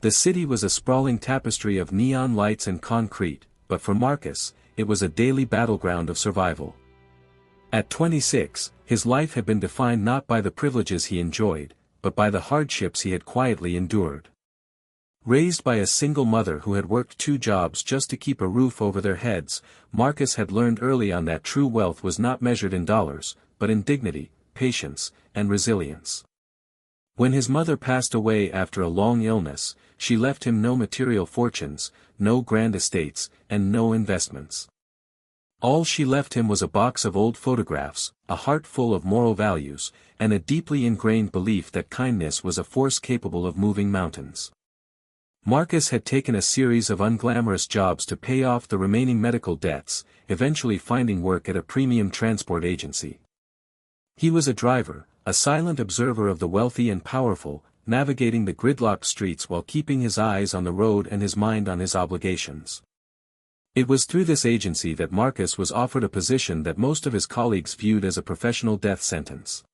The city was a sprawling tapestry of neon lights and concrete, but for Marcus, it was a daily battleground of survival. At 26, his life had been defined not by the privileges he enjoyed, but by the hardships he had quietly endured. Raised by a single mother who had worked 2 jobs just to keep a roof over their heads, Marcus had learned early on that true wealth was not measured in dollars, but in dignity, patience, and resilience. When his mother passed away after a long illness, she left him no material fortunes, no grand estates, and no investments. All she left him was a box of old photographs, a heart full of moral values, and a deeply ingrained belief that kindness was a force capable of moving mountains. Marcus had taken a series of unglamorous jobs to pay off the remaining medical debts, eventually finding work at a premium transport agency. He was a driver, a silent observer of the wealthy and powerful, navigating the gridlocked streets while keeping his eyes on the road and his mind on his obligations. It was through this agency that Marcus was offered a position that most of his colleagues viewed as a professional death sentence.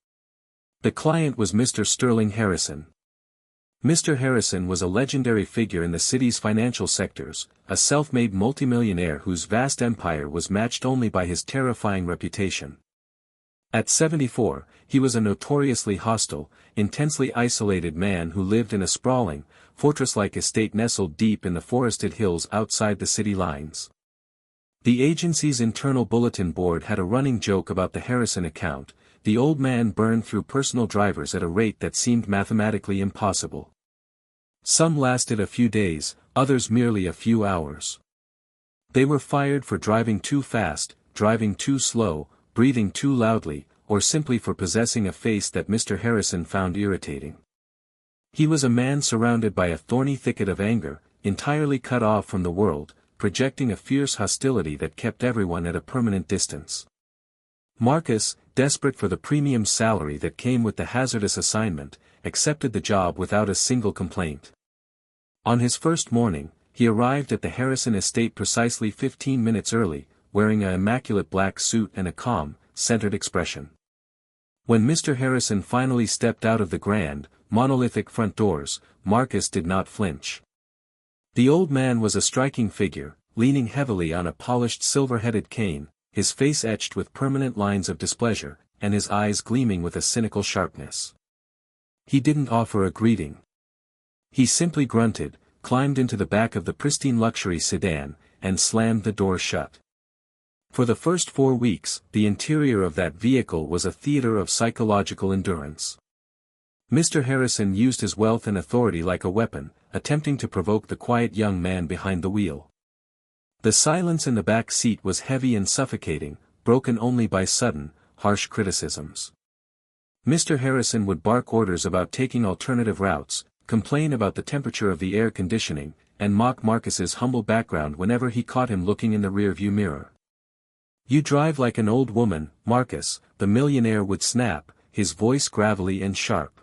The client was Mr. Sterling Harrison. Mr. Harrison was a legendary figure in the city's financial sectors, a self-made multimillionaire whose vast empire was matched only by his terrifying reputation. At 74, he was a notoriously hostile, intensely isolated man who lived in a sprawling, fortress-like estate nestled deep in the forested hills outside the city lines. The agency's internal bulletin board had a running joke about the Harrison account. The old man burned through personal drivers at a rate that seemed mathematically impossible. Some lasted a few days, others merely a few hours. They were fired for driving too fast, driving too slow, breathing too loudly, or simply for possessing a face that Mr. Harrison found irritating. He was a man surrounded by a thorny thicket of anger, entirely cut off from the world, projecting a fierce hostility that kept everyone at a permanent distance. Marcus, desperate for the premium salary that came with the hazardous assignment, accepted the job without a single complaint. On his first morning, he arrived at the Harrison estate precisely 15 minutes early, wearing an immaculate black suit and a calm, centered expression. When Mr. Harrison finally stepped out of the grand, monolithic front doors, Marcus did not flinch. The old man was a striking figure, leaning heavily on a polished silver-headed cane, his face etched with permanent lines of displeasure, and his eyes gleaming with a cynical sharpness. He didn't offer a greeting. He simply grunted, climbed into the back of the pristine luxury sedan, and slammed the door shut. For the first 4 weeks, the interior of that vehicle was a theater of psychological endurance. Mr. Harrison used his wealth and authority like a weapon, attempting to provoke the quiet young man behind the wheel. The silence in the back seat was heavy and suffocating, broken only by sudden, harsh criticisms. Mr. Harrison would bark orders about taking alternative routes, complain about the temperature of the air conditioning, and mock Marcus's humble background whenever he caught him looking in the rearview mirror. "You drive like an old woman, Marcus," the millionaire would snap, his voice gravelly and sharp.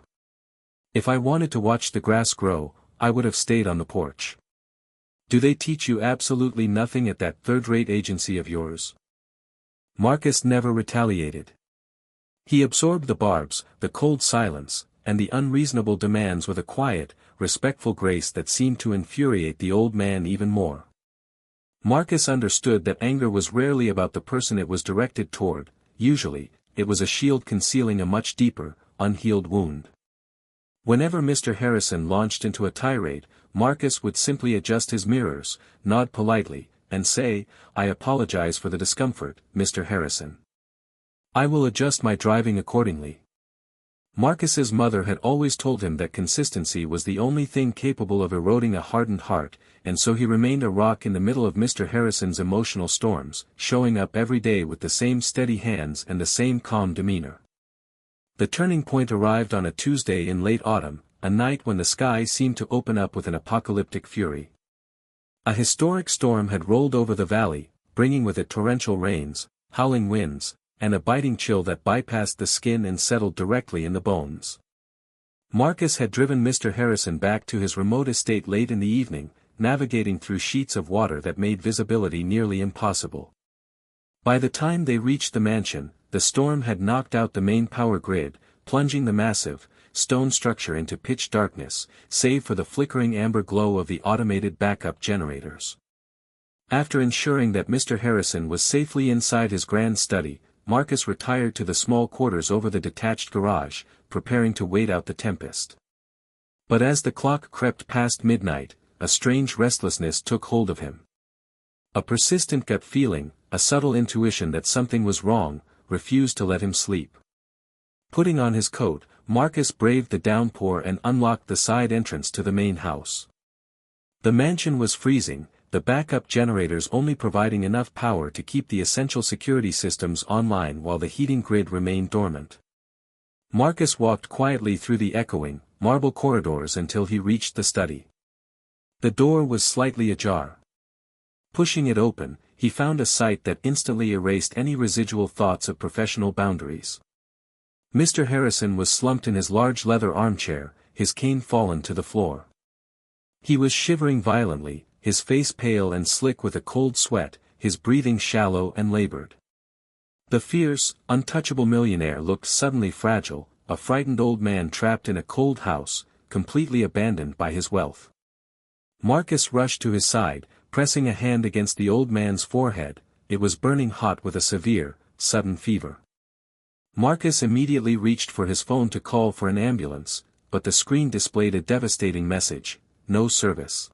"If I wanted to watch the grass grow, I would have stayed on the porch. Do they teach you absolutely nothing at that third-rate agency of yours?" Marcus never retaliated. He absorbed the barbs, the cold silence, and the unreasonable demands with a quiet, respectful grace that seemed to infuriate the old man even more. Marcus understood that anger was rarely about the person it was directed toward. Usually, it was a shield concealing a much deeper, unhealed wound. Whenever Mr. Harrison launched into a tirade, Marcus would simply adjust his mirrors, nod politely, and say, "I apologize for the discomfort, Mr. Harrison. I will adjust my driving accordingly." Marcus's mother had always told him that consistency was the only thing capable of eroding a hardened heart, and so he remained a rock in the middle of Mr. Harrison's emotional storms, showing up every day with the same steady hands and the same calm demeanor. The turning point arrived on a Tuesday in late autumn, a night when the sky seemed to open up with an apocalyptic fury. A historic storm had rolled over the valley, bringing with it torrential rains, howling winds, and a biting chill that bypassed the skin and settled directly in the bones. Marcus had driven Mr. Harrison back to his remote estate late in the evening, navigating through sheets of water that made visibility nearly impossible. By the time they reached the mansion, the storm had knocked out the main power grid, plunging the massive, stone structure into pitch darkness, save for the flickering amber glow of the automated backup generators. After ensuring that Mr. Harrison was safely inside his grand study, Marcus retired to the small quarters over the detached garage, preparing to wait out the tempest. But as the clock crept past midnight, a strange restlessness took hold of him. A persistent gut feeling, a subtle intuition that something was wrong, refused to let him sleep. Putting on his coat, Marcus braved the downpour and unlocked the side entrance to the main house. The mansion was freezing, the backup generators only providing enough power to keep the essential security systems online while the heating grid remained dormant. Marcus walked quietly through the echoing, marble corridors until he reached the study. The door was slightly ajar. Pushing it open, he found a sight that instantly erased any residual thoughts of professional boundaries. Mr. Harrison was slumped in his large leather armchair, his cane fallen to the floor. He was shivering violently, his face pale and slick with a cold sweat, his breathing shallow and labored. The fierce, untouchable millionaire looked suddenly fragile, a frightened old man trapped in a cold house, completely abandoned by his wealth. Marcus rushed to his side, pressing a hand against the old man's forehead. It was burning hot with a severe, sudden fever. Marcus immediately reached for his phone to call for an ambulance, but the screen displayed a devastating message: no service.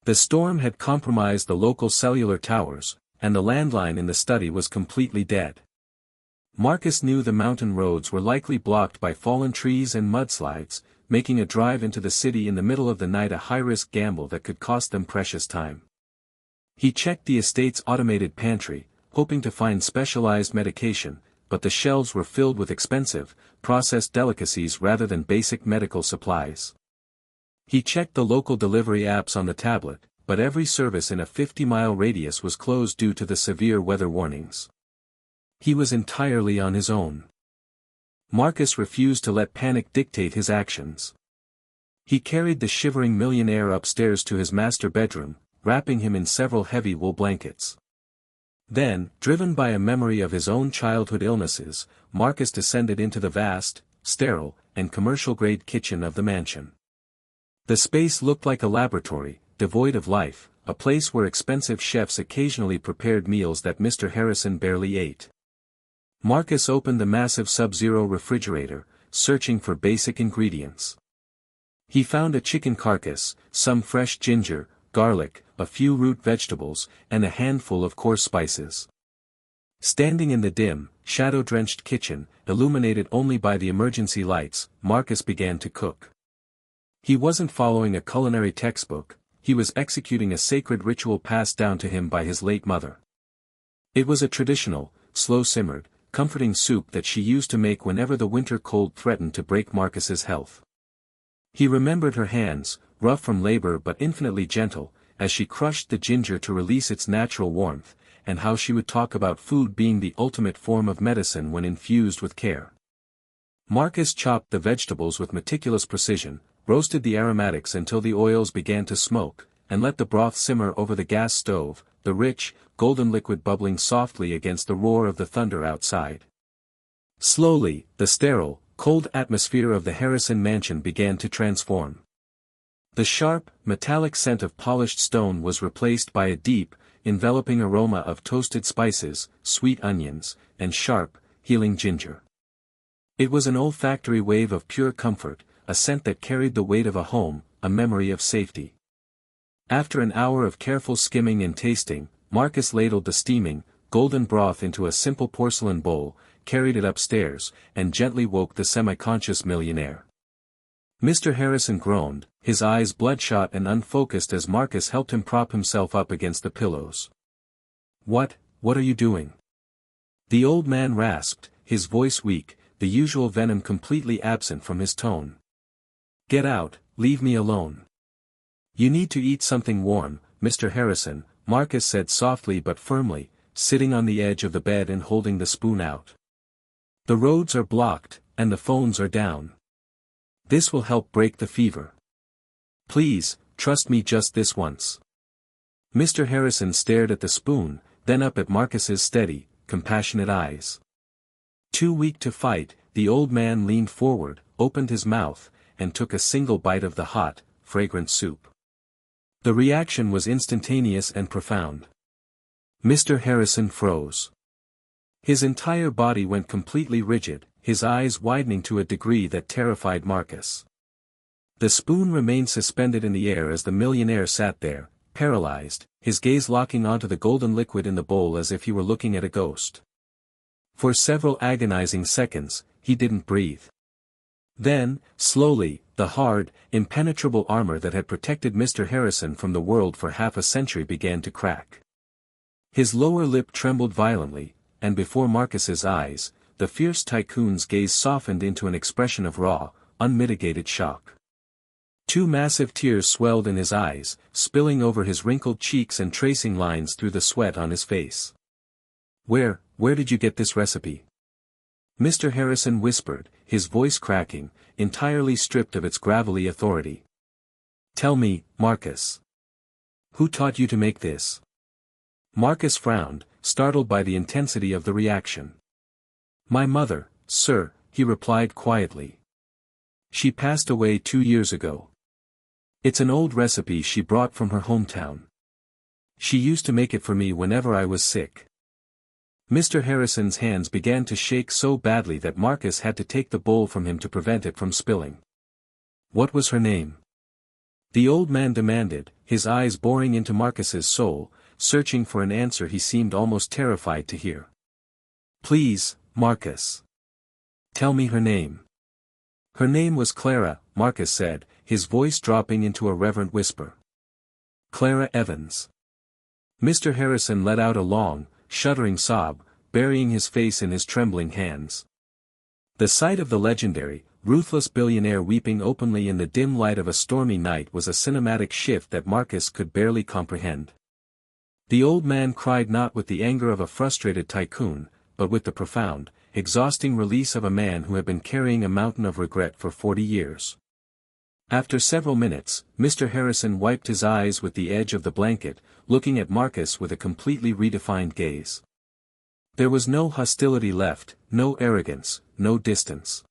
The storm had compromised the local cellular towers, and the landline in the study was completely dead. Marcus knew the mountain roads were likely blocked by fallen trees and mudslides, making a drive into the city in the middle of the night a high-risk gamble that could cost them precious time. He checked the estate's automated pantry, hoping to find specialized medication, but the shelves were filled with expensive, processed delicacies rather than basic medical supplies. He checked the local delivery apps on the tablet, but every service in a 50-mile radius was closed due to the severe weather warnings. He was entirely on his own. Marcus refused to let panic dictate his actions. He carried the shivering millionaire upstairs to his master bedroom, wrapping him in several heavy wool blankets. Then, driven by a memory of his own childhood illnesses, Marcus descended into the vast, sterile, and commercial-grade kitchen of the mansion. The space looked like a laboratory, devoid of life, a place where expensive chefs occasionally prepared meals that Mr. Harrison barely ate. Marcus opened the massive Sub-Zero refrigerator, searching for basic ingredients. He found a chicken carcass, some fresh ginger, garlic, a few root vegetables, and a handful of coarse spices. Standing in the dim, shadow-drenched kitchen, illuminated only by the emergency lights, Marcus began to cook. He wasn't following a culinary textbook, he was executing a sacred ritual passed down to him by his late mother. It was a traditional, slow-simmered, comforting soup that she used to make whenever the winter cold threatened to break Marcus's health. He remembered her hands, rough from labor but infinitely gentle, as she crushed the ginger to release its natural warmth, and how she would talk about food being the ultimate form of medicine when infused with care. Marcus chopped the vegetables with meticulous precision, roasted the aromatics until the oils began to smoke, and let the broth simmer over the gas stove, the rich, golden liquid bubbling softly against the roar of the thunder outside. Slowly, the sterile, cold atmosphere of the Harrison mansion began to transform. The sharp, metallic scent of polished stone was replaced by a deep, enveloping aroma of toasted spices, sweet onions, and sharp, healing ginger. It was an olfactory wave of pure comfort, a scent that carried the weight of a home, a memory of safety. After an hour of careful skimming and tasting, Marcus ladled the steaming, golden broth into a simple porcelain bowl, carried it upstairs, and gently woke the semi-conscious millionaire. Mr. Harrison groaned, his eyes bloodshot and unfocused as Marcus helped him prop himself up against the pillows. What are you doing?" The old man rasped, his voice weak, the usual venom completely absent from his tone. "Get out, leave me alone." "You need to eat something warm, Mr. Harrison," Marcus said softly but firmly, sitting on the edge of the bed and holding the spoon out. "The roads are blocked, and the phones are down. This will help break the fever. Please, trust me just this once." Mr. Harrison stared at the spoon, then up at Marcus's steady, compassionate eyes. Too weak to fight, the old man leaned forward, opened his mouth, and took a single bite of the hot, fragrant soup. The reaction was instantaneous and profound. Mr. Harrison froze. His entire body went completely rigid, his eyes widening to a degree that terrified Marcus. The spoon remained suspended in the air as the millionaire sat there, paralyzed, his gaze locking onto the golden liquid in the bowl as if he were looking at a ghost. For several agonizing seconds, he didn't breathe. Then, slowly, the hard, impenetrable armor that had protected Mr. Harrison from the world for half a century began to crack. His lower lip trembled violently, and before Marcus's eyes, the fierce tycoon's gaze softened into an expression of raw, unmitigated shock. Two massive tears swelled in his eyes, spilling over his wrinkled cheeks and tracing lines through the sweat on his face. Where did you get this recipe?" Mr. Harrison whispered, his voice cracking, entirely stripped of its gravelly authority. "Tell me, Marcus. Who taught you to make this?" Marcus frowned, startled by the intensity of the reaction. "My mother, sir," he replied quietly. "She passed away 2 years ago. It's an old recipe she brought from her hometown. She used to make it for me whenever I was sick." Mr. Harrison's hands began to shake so badly that Marcus had to take the bowl from him to prevent it from spilling. "What was her name?" the old man demanded, his eyes boring into Marcus's soul, searching for an answer he seemed almost terrified to hear. "Please, Marcus. Tell me her name." "Her name was Clara," Marcus said, his voice dropping into a reverent whisper. "Clara Evans." Mr. Harrison let out a long, shuddering sob, burying his face in his trembling hands. The sight of the legendary, ruthless billionaire weeping openly in the dim light of a stormy night was a cinematic shift that Marcus could barely comprehend. The old man cried not with the anger of a frustrated tycoon, but with the profound, exhausting release of a man who had been carrying a mountain of regret for 40 years. After several minutes, Mr. Harrison wiped his eyes with the edge of the blanket, looking at Marcus with a completely redefined gaze. There was no hostility left, no arrogance, no distance.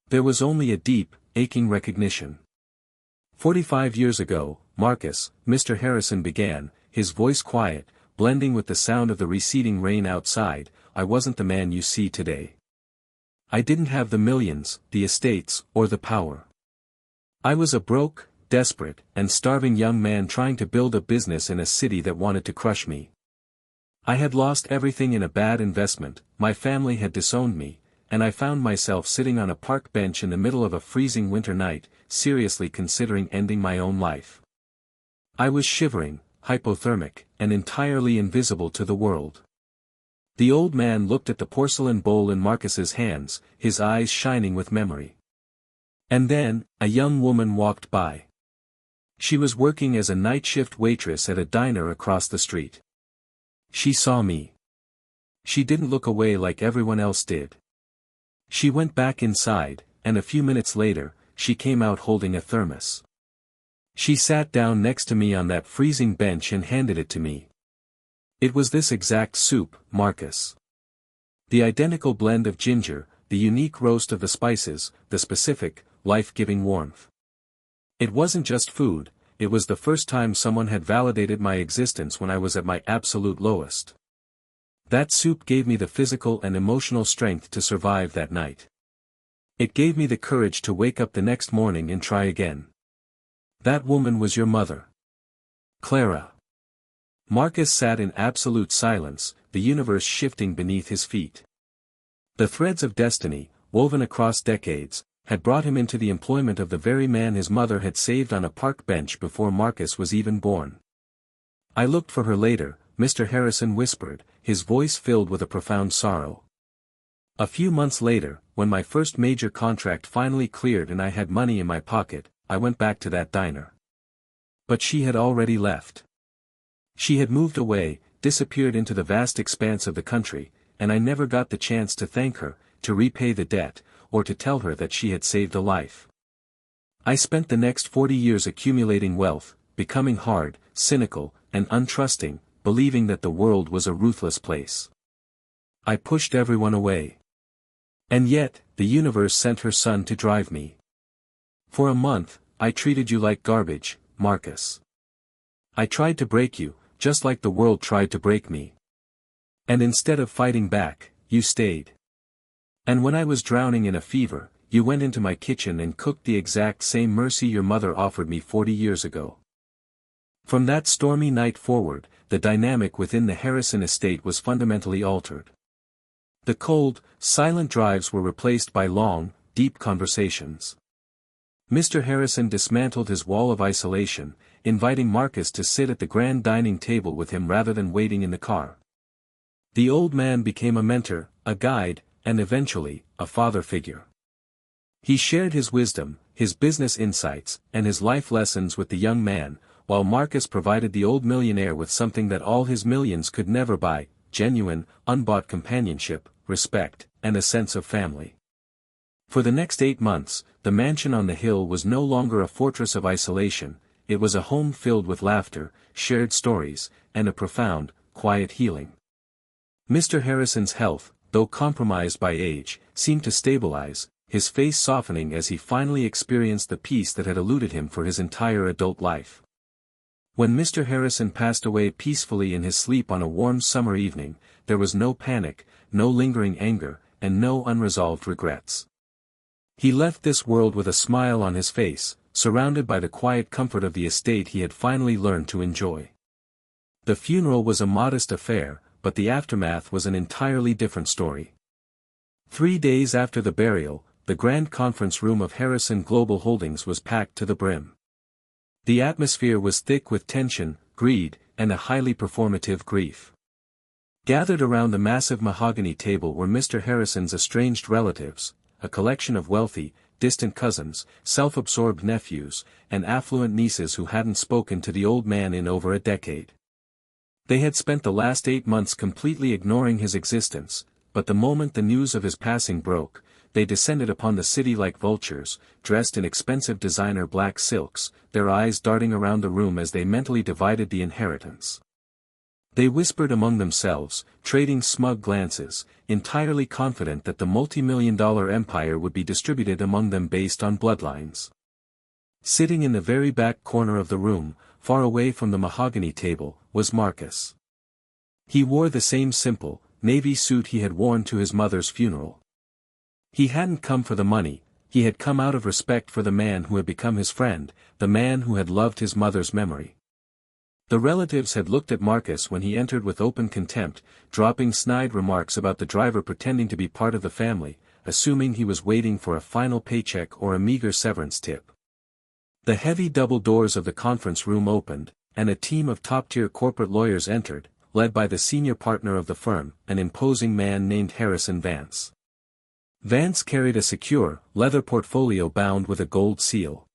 There was only a deep, aching recognition. 45 years ago, Marcus, Mr. Harrison began, his voice quiet, blending with the sound of the receding rain outside, "I wasn't the man you see today. I didn't have the millions, the estates, or the power. I was a broke, desperate, and starving young man trying to build a business in a city that wanted to crush me. I had lost everything in a bad investment, my family had disowned me, and I found myself sitting on a park bench in the middle of a freezing winter night, seriously considering ending my own life. I was shivering, hypothermic, and entirely invisible to the world." The old man looked at the porcelain bowl in Marcus's hands, his eyes shining with memory. And then, a young woman walked by. She was working as a night shift waitress at a diner across the street. She saw me. She didn't look away like everyone else did. She went back inside, and a few minutes later, she came out holding a thermos. She sat down next to me on that freezing bench and handed it to me. It was this exact soup, Marcus. The identical blend of ginger, the unique roast of the spices, the specific, life-giving warmth. It wasn't just food, it was the first time someone had validated my existence when I was at my absolute lowest. That soup gave me the physical and emotional strength to survive that night. It gave me the courage to wake up the next morning and try again. That woman was your mother. Clara. Marcus sat in absolute silence, the universe shifting beneath his feet. The threads of destiny, woven across decades, had brought him into the employment of the very man his mother had saved on a park bench before Marcus was even born. "I looked for her later," Mr. Harrison whispered, his voice filled with a profound sorrow. "A few months later, when my first major contract finally cleared and I had money in my pocket, I went back to that diner. But she had already left. She had moved away, disappeared into the vast expanse of the country, and I never got the chance to thank her, to repay the debt, or to tell her that she had saved a life. I spent the next 40 years accumulating wealth, becoming hard, cynical, and untrusting, believing that the world was a ruthless place. I pushed everyone away. And yet, the universe sent her son to drive me. For a month, I treated you like garbage, Marcus. I tried to break you, just like the world tried to break me. And instead of fighting back, you stayed. And when I was drowning in a fever, you went into my kitchen and cooked the exact same mercy your mother offered me 40 years ago. From that stormy night forward, the dynamic within the Harrison estate was fundamentally altered. The cold, silent drives were replaced by long, deep conversations. Mr. Harrison dismantled his wall of isolation, inviting Marcus to sit at the grand dining table with him rather than waiting in the car. The old man became a mentor, a guide, and eventually, a father figure. He shared his wisdom, his business insights, and his life lessons with the young man, while Marcus provided the old millionaire with something that all his millions could never buy: genuine, unbought companionship, respect, and a sense of family. For the next 8 months, the mansion on the hill was no longer a fortress of isolation, it was a home filled with laughter, shared stories, and a profound, quiet healing. Mr. Harrison's health, though compromised by age, seemed to stabilize, his face softening as he finally experienced the peace that had eluded him for his entire adult life. When Mr. Harrison passed away peacefully in his sleep on a warm summer evening, there was no panic, no lingering anger, and no unresolved regrets. He left this world with a smile on his face, surrounded by the quiet comfort of the estate he had finally learned to enjoy. The funeral was a modest affair, but the aftermath was an entirely different story. 3 days after the burial, the grand conference room of Harrison Global Holdings was packed to the brim. The atmosphere was thick with tension, greed, and a highly performative grief. Gathered around the massive mahogany table were Mr. Harrison's estranged relatives, a collection of wealthy, distant cousins, self-absorbed nephews, and affluent nieces who hadn't spoken to the old man in over a decade. They had spent the last 8 months completely ignoring his existence, but the moment the news of his passing broke, they descended upon the city like vultures, dressed in expensive designer black silks, their eyes darting around the room as they mentally divided the inheritance. They whispered among themselves, trading smug glances, entirely confident that the multi-million-dollar empire would be distributed among them based on bloodlines. Sitting in the very back corner of the room, far away from the mahogany table, was Marcus. He wore the same simple, navy suit he had worn to his mother's funeral. He hadn't come for the money, he had come out of respect for the man who had become his friend, the man who had loved his mother's memory. The relatives had looked at Marcus when he entered with open contempt, dropping snide remarks about the driver pretending to be part of the family, assuming he was waiting for a final paycheck or a meager severance tip. The heavy double doors of the conference room opened, and a team of top-tier corporate lawyers entered, led by the senior partner of the firm, an imposing man named Harrison Vance. Vance carried a secure, leather portfolio bound with a gold seal.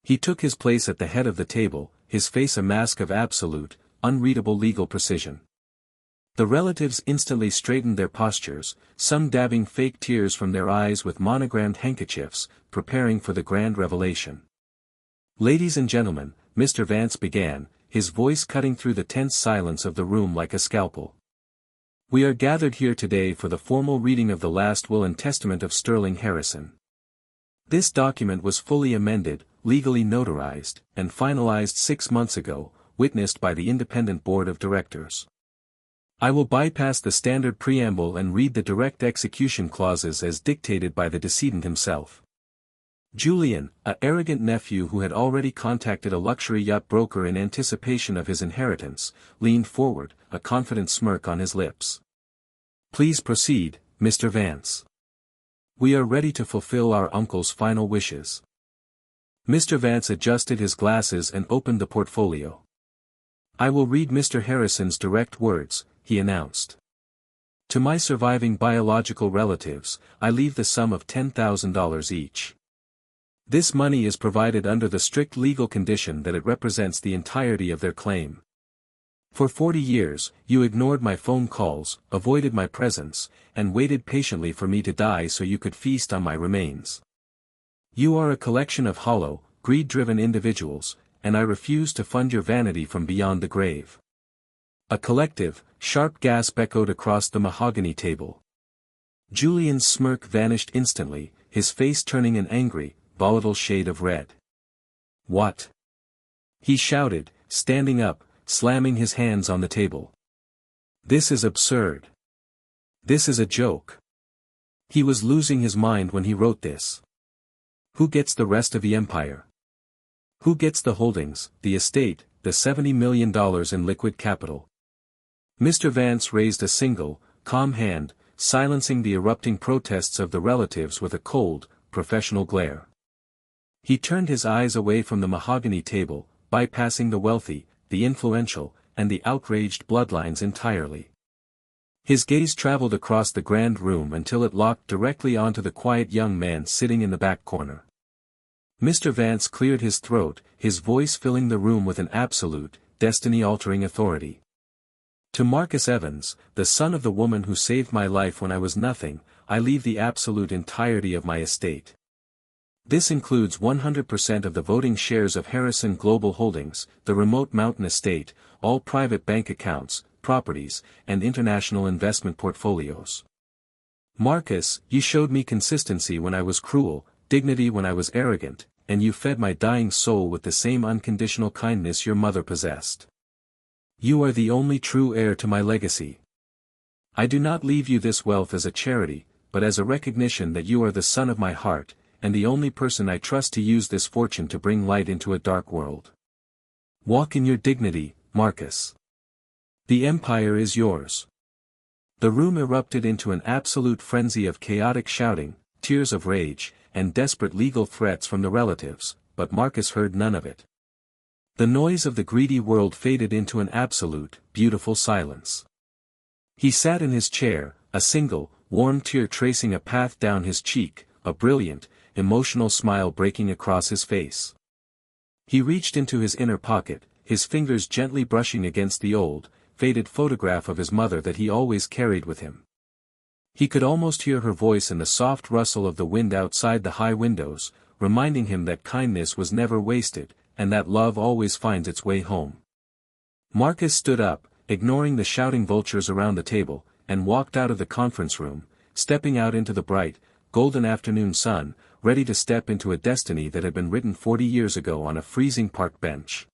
He took his place at the head of the table, his face a mask of absolute, unreadable legal precision. The relatives instantly straightened their postures, some dabbing fake tears from their eyes with monogrammed handkerchiefs, preparing for the grand revelation. "Ladies and gentlemen," Mr. Vance began, his voice cutting through the tense silence of the room like a scalpel. "We are gathered here today for the formal reading of the last will and testament of Sterling Harrison. This document was fully amended, legally notarized, and finalized 6 months ago, witnessed by the independent board of directors. I will bypass the standard preamble and read the direct execution clauses as dictated by the decedent himself." Julian, an arrogant nephew who had already contacted a luxury yacht broker in anticipation of his inheritance, leaned forward, a confident smirk on his lips. "Please proceed, Mr. Vance. We are ready to fulfill our uncle's final wishes." Mr. Vance adjusted his glasses and opened the portfolio. "I will read Mr. Harrison's direct words," he announced. "To my surviving biological relatives, I leave the sum of $10,000 each. This money is provided under the strict legal condition that it represents the entirety of their claim. For 40 years, you ignored my phone calls, avoided my presence, and waited patiently for me to die so you could feast on my remains. You are a collection of hollow, greed-driven individuals, and I refuse to fund your vanity from beyond the grave." A collective, sharp gasp echoed across the mahogany table. Julian's smirk vanished instantly, his face turning an angry, volatile shade of red. "What?" he shouted, standing up, slamming his hands on the table. "This is absurd. This is a joke." He was losing his mind when he wrote this. Who gets the rest of the empire? Who gets the holdings, the estate, the $70 million in liquid capital? Mr. Vance raised a single, calm hand, silencing the erupting protests of the relatives with a cold, professional glare. He turned his eyes away from the mahogany table, bypassing the wealthy, the influential, and the outraged bloodlines entirely. His gaze traveled across the grand room until it locked directly onto the quiet young man sitting in the back corner. Mr. Vance cleared his throat, his voice filling the room with an absolute, destiny-altering authority. "To Marcus Evans, the son of the woman who saved my life when I was nothing, I leave the absolute entirety of my estate. This includes 100% of the voting shares of Harrison Global Holdings, the remote mountain estate, all private bank accounts, properties, and international investment portfolios. Marcus, you showed me consistency when I was cruel, dignity when I was arrogant, and you fed my dying soul with the same unconditional kindness your mother possessed. You are the only true heir to my legacy. I do not leave you this wealth as a charity, but as a recognition that you are the son of my heart, and the only person I trust to use this fortune to bring light into a dark world. Walk in your dignity, Marcus. The empire is yours." The room erupted into an absolute frenzy of chaotic shouting, tears of rage, and desperate legal threats from the relatives, but Marcus heard none of it. The noise of the greedy world faded into an absolute, beautiful silence. He sat in his chair, a single, warm tear tracing a path down his cheek, a brilliant, emotional smile breaking across his face. He reached into his inner pocket, his fingers gently brushing against the old, faded photograph of his mother that he always carried with him. He could almost hear her voice in the soft rustle of the wind outside the high windows, reminding him that kindness was never wasted, and that love always finds its way home. Marcus stood up, ignoring the shouting vultures around the table, and walked out of the conference room, stepping out into the bright, golden afternoon sun, ready to step into a destiny that had been written 40 years ago on a freezing park bench.